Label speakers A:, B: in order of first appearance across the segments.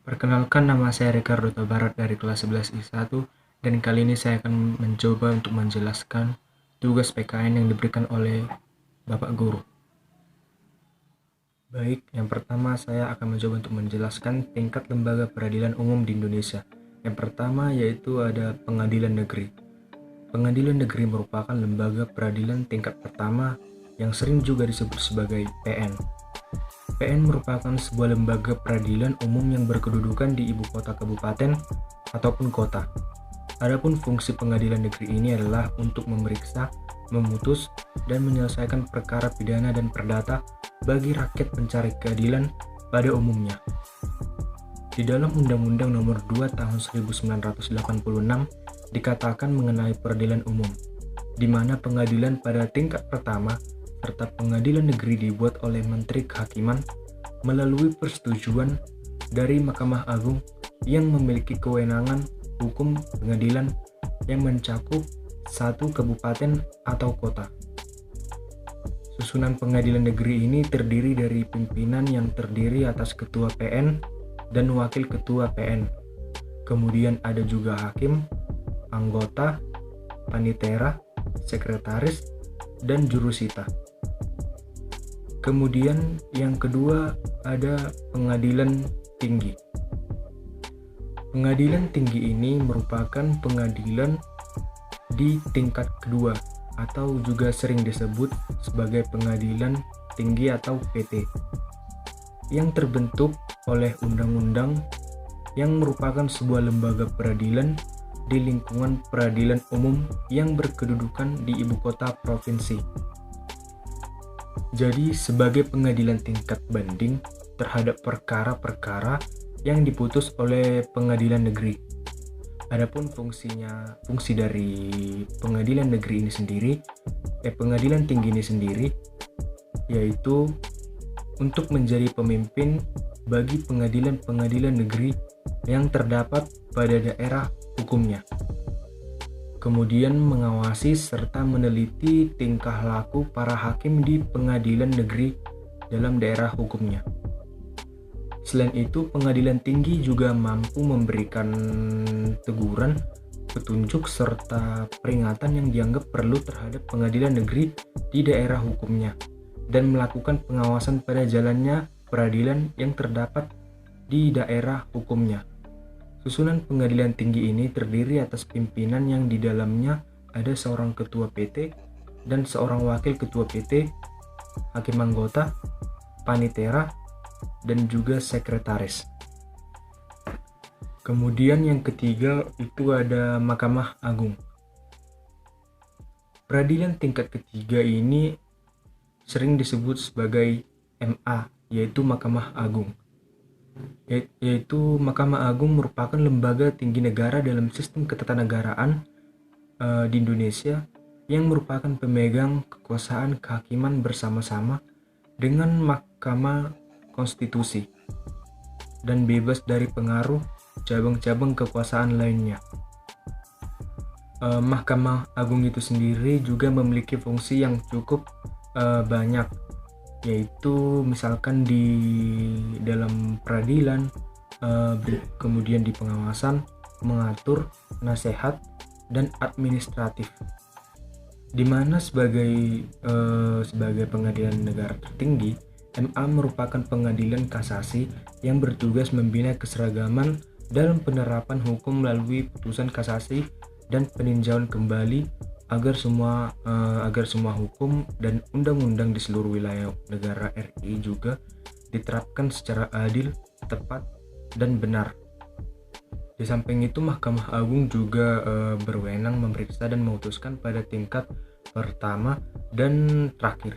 A: Perkenalkan, nama saya Ricardo Tabarat dari kelas 11 I1, dan kali ini saya akan mencoba untuk menjelaskan tugas PKN yang diberikan oleh Bapak Guru. Baik, yang pertama saya akan mencoba untuk menjelaskan tingkat lembaga peradilan umum di Indonesia. Yang pertama yaitu ada Pengadilan Negeri. Pengadilan Negeri merupakan lembaga peradilan tingkat pertama yang sering juga disebut sebagai PN. PN merupakan sebuah lembaga peradilan umum yang berkedudukan di ibu kota kabupaten ataupun kota. Adapun fungsi pengadilan negeri ini adalah untuk memeriksa, memutus, dan menyelesaikan perkara pidana dan perdata bagi rakyat pencari keadilan pada umumnya. Di dalam Undang-Undang Nomor 2 Tahun 1986 dikatakan mengenai peradilan umum, di mana pengadilan pada tingkat pertama serta pengadilan negeri dibuat oleh Menteri Kehakiman melalui persetujuan dari Mahkamah Agung yang memiliki kewenangan hukum pengadilan yang mencakup satu kabupaten atau kota. Susunan pengadilan negeri ini terdiri dari pimpinan yang terdiri atas ketua PN dan wakil ketua PN. Kemudian ada juga hakim, anggota, panitera, sekretaris, dan jurusita. Kemudian yang kedua ada pengadilan tinggi. Pengadilan tinggi ini merupakan pengadilan di tingkat kedua atau juga sering disebut sebagai pengadilan tinggi atau PT, yang terbentuk oleh undang-undang yang merupakan sebuah lembaga peradilan di lingkungan peradilan umum yang berkedudukan di ibu kota provinsi. Jadi sebagai pengadilan tingkat banding terhadap perkara-perkara yang diputus oleh pengadilan negeri. Adapun fungsi dari pengadilan negeri ini sendiri, pengadilan tinggi ini sendiri, yaitu untuk menjadi pemimpin bagi pengadilan-pengadilan negeri yang terdapat pada daerah hukumnya. Kemudian mengawasi serta meneliti tingkah laku para hakim di pengadilan negeri dalam daerah hukumnya. Selain itu, pengadilan tinggi juga mampu memberikan teguran, petunjuk, serta peringatan yang dianggap perlu terhadap pengadilan negeri di daerah hukumnya, dan melakukan pengawasan pada jalannya peradilan yang terdapat di daerah hukumnya. Susunan pengadilan tinggi ini terdiri atas pimpinan yang di dalamnya ada seorang ketua PT dan seorang wakil ketua PT, hakim anggota, panitera, dan juga sekretaris. Kemudian yang ketiga itu ada Mahkamah Agung. Peradilan tingkat ketiga ini sering disebut sebagai MA, yaitu Mahkamah Agung. Yaitu Mahkamah Agung merupakan lembaga tinggi negara dalam sistem ketatanegaraan di Indonesia yang merupakan pemegang kekuasaan kehakiman bersama-sama dengan Mahkamah Konstitusi dan bebas dari pengaruh cabang-cabang kekuasaan lainnya. Mahkamah Agung itu sendiri juga memiliki fungsi yang cukup banyak, yaitu misalkan di dalam peradilan, kemudian di pengawasan, mengatur, nasihat, dan administratif. Di mana sebagai pengadilan negara tertinggi, MA merupakan pengadilan kasasi yang bertugas membina keseragaman dalam penerapan hukum melalui putusan kasasi dan peninjauan kembali agar semua hukum dan undang-undang di seluruh wilayah negara RI juga diterapkan secara adil, tepat, dan benar. Di samping itu, Mahkamah Agung juga berwenang memeriksa dan memutuskan pada tingkat pertama dan terakhir.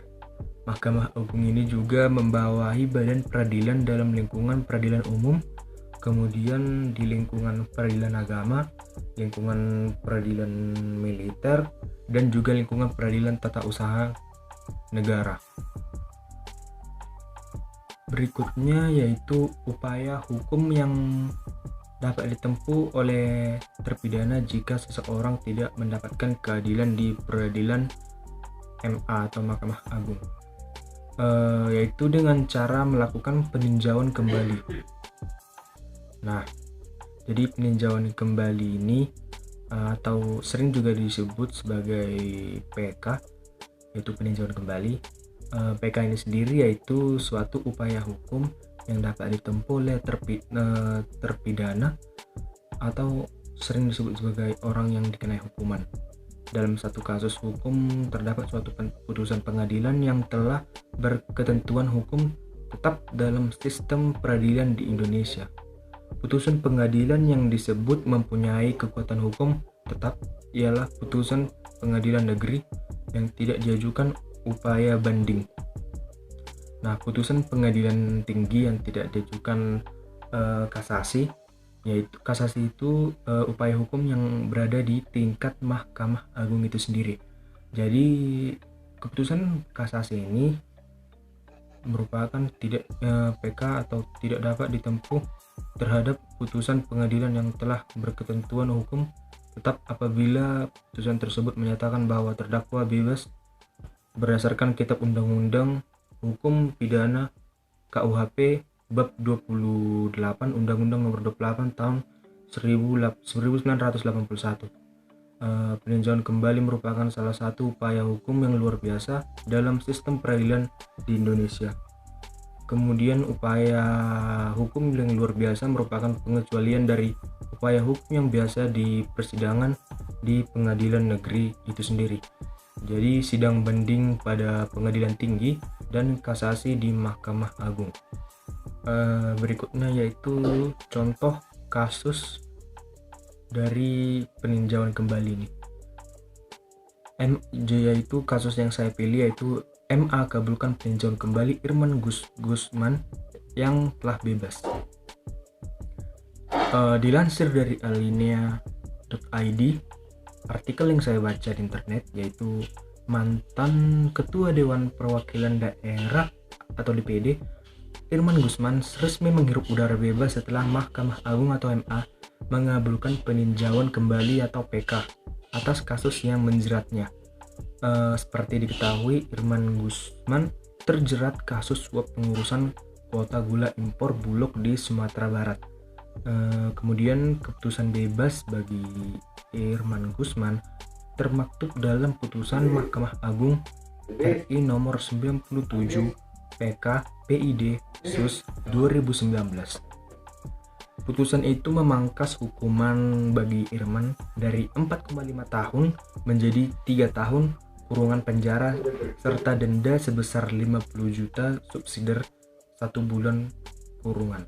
A: Mahkamah Agung ini juga membawahi badan peradilan dalam lingkungan peradilan umum, kemudian di lingkungan peradilan agama, lingkungan peradilan militer, dan juga lingkungan peradilan tata usaha negara. Berikutnya yaitu upaya hukum yang dapat ditempuh oleh terpidana jika seseorang tidak mendapatkan keadilan di peradilan MA atau Mahkamah Agung, yaitu dengan cara melakukan peninjauan kembali. Nah, jadi peninjauan kembali ini atau sering juga disebut sebagai PK, yaitu peninjauan kembali. PK ini sendiri yaitu suatu upaya hukum yang dapat ditempuh oleh terpidana atau sering disebut sebagai orang yang dikenai hukuman. Dalam satu kasus hukum terdapat suatu putusan pengadilan yang telah berketentuan hukum tetap dalam sistem peradilan di Indonesia. Putusan pengadilan yang disebut mempunyai kekuatan hukum tetap ialah putusan pengadilan negeri yang tidak diajukan upaya banding. Nah, putusan pengadilan tinggi yang tidak diajukan kasasi, yaitu kasasi itu upaya hukum yang berada di tingkat Mahkamah Agung itu sendiri. Jadi keputusan kasasi ini merupakan tidak PK atau tidak dapat ditempuh terhadap putusan pengadilan yang telah berketentuan hukum tetap apabila putusan tersebut menyatakan bahwa terdakwa bebas berdasarkan Kitab Undang-Undang Hukum Pidana KUHP bab 28 Undang-Undang Nomor 28 tahun 1981. Peninjauan kembali merupakan salah satu upaya hukum yang luar biasa dalam sistem peradilan di Indonesia. Kemudian upaya hukum yang luar biasa merupakan pengecualian dari upaya hukum yang biasa di persidangan di pengadilan negeri itu sendiri. Jadi sidang banding pada pengadilan tinggi dan kasasi di Mahkamah Agung. Berikutnya yaitu contoh kasus dari peninjauan kembali ini. Yaitu kasus yang saya pilih yaitu MA kabulkan peninjauan kembali Irman Gusman yang telah bebas. Dilansir dari alinea.id, artikel yang saya baca di internet yaitu mantan Ketua Dewan Perwakilan Daerah atau DPD Irman Gusman resmi menghirup udara bebas setelah Mahkamah Agung atau MA mengabulkan peninjauan kembali atau PK atas kasus yang menjeratnya. Seperti diketahui, Irman Gusman terjerat kasus suap pengurusan kuota gula impor Bulog di Sumatera Barat. Kemudian keputusan bebas bagi Irman Gusman termaktub dalam putusan Mahkamah Agung RI nomor 97 PK PID Sus 2019. Putusan itu memangkas hukuman bagi Irman dari 4,5 tahun menjadi 3 tahun kurungan penjara serta denda sebesar 50 juta subsidiar 1 bulan kurungan.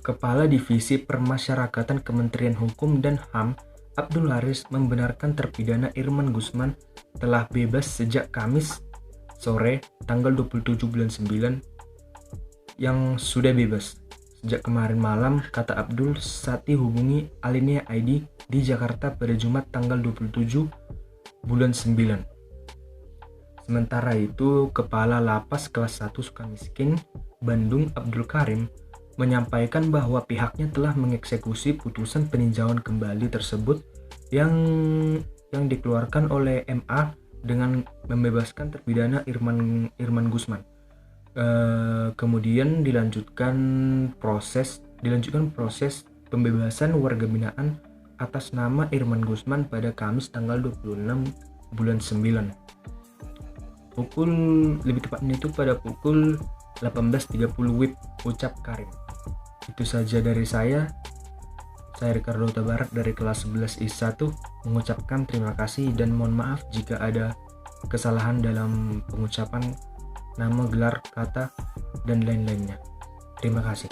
A: Kepala Divisi Permasyarakatan Kementerian Hukum dan HAM Abdul Haris membenarkan terpidana Irman Gusman telah bebas sejak Kamis sore tanggal 27 bulan 9 yang sudah bebas. Sejak kemarin malam, kata Abdul saat dihubungi Alinea ID di Jakarta pada Jumat tanggal 27 bulan 9. Sementara itu, Kepala Lapas Kelas 1 Sukamiskin, Bandung Abdul Karim, menyampaikan bahwa pihaknya telah mengeksekusi putusan peninjauan kembali tersebut yang dikeluarkan oleh MA dengan membebaskan terpidana Irman Gusman. Kemudian dilanjutkan proses pembebasan warga binaan atas nama Irman Gusman pada Kamis tanggal 26 bulan 9. Lebih tepatnya itu pada pukul 18.30 WIB, ucap Karim. Itu saja dari saya. Saya Ricardo Tabarak dari kelas 11 I1 mengucapkan terima kasih dan mohon maaf jika ada kesalahan dalam pengucapan nama, gelar, kata, dan lain-lainnya. Terima kasih.